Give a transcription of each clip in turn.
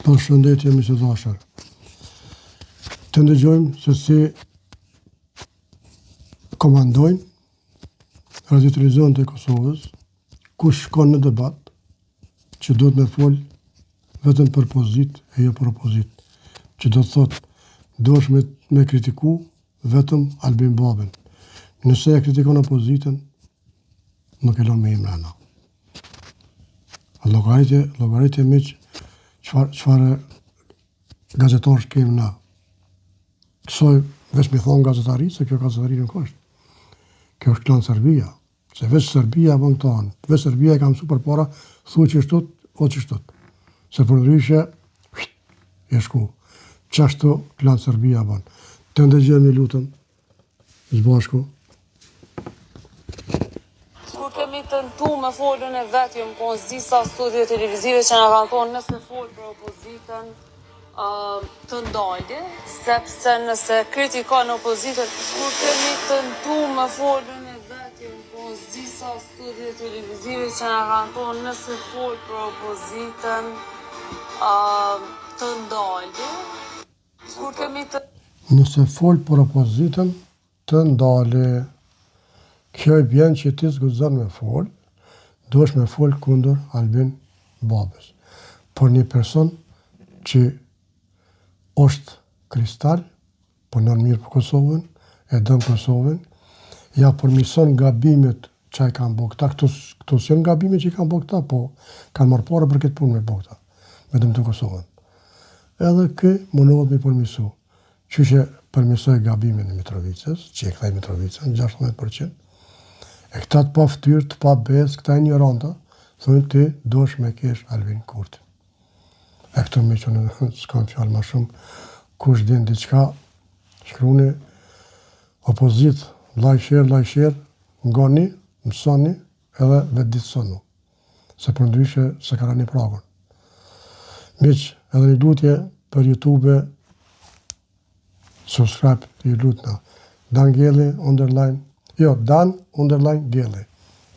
Përshëndetje mi që dashër. Të ndëgjojmë se si komandojnë Radio Televizion të Kosovës, kush shkon në debat, që do të me folë vetëm për pozit e jo për opozit. Që do të thotë, do është me kritiku vetëm Albin Babën. Nëse e kritikon opozitën, nuk e lon me imrena. Logaritje mi që qëfar gazetarës kemi na. Kësoj veç me thonë gazetari, se kjo gazetari nuk është. Kjo është klanë Serbia. Se veç Serbia bën këto anë. Veç Serbia e kam su për para, thu që shtut, o që shtut. Se për ndryshe, e shku. Qashtu klanë Serbia bën. Të ndëgjemi lutëm, zbashku. Kemi tentu me folën e vetëm, po disa studio televizive që na kanë thonë nëse folë për opozitën të ndalë, sepse nëse kritikon opozitën, kur kemi tentu me folën e vetëm, po disa studio televizive që na kanë thonë nëse folë për opozitën të ndalë, kur kemi Nëse folë për opozitën të ndalë, kjo e bjen që ti zguzon me folë, do është me folë kundër Albin Babës. Por një person që është kristal, punon mirë për Kosovën, e dëm Kosovën, ja përmison gabimet që i kanë bëgta. Këto si janë gabimet që i kanë bëgta, po kanë marrë pare për këtë punë me bëgta, me dëm të Kosovën. Edhe kë mundohet me përmisu. Që përmisoj gabimin e Mitrovicës, që e kthej Mitrovicën, 16%, e këta të pa ftyrë, të pa besë, këta ignoranta, thonë ti dosh me kesh Albin Kurti. E këto me që në s'kam fjallë ma shumë, kush din diqka, shkruni, opozit, lajsher, ngoni, mësoni, edhe vetë ditësonu. Se për ndryshe se ka rani pragun. Miq, edhe një lutje për YouTube, subscribe të ju lutna. Dan Gjelli, Dan _ Gjelli.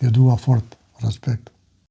Ju dua fort respekt.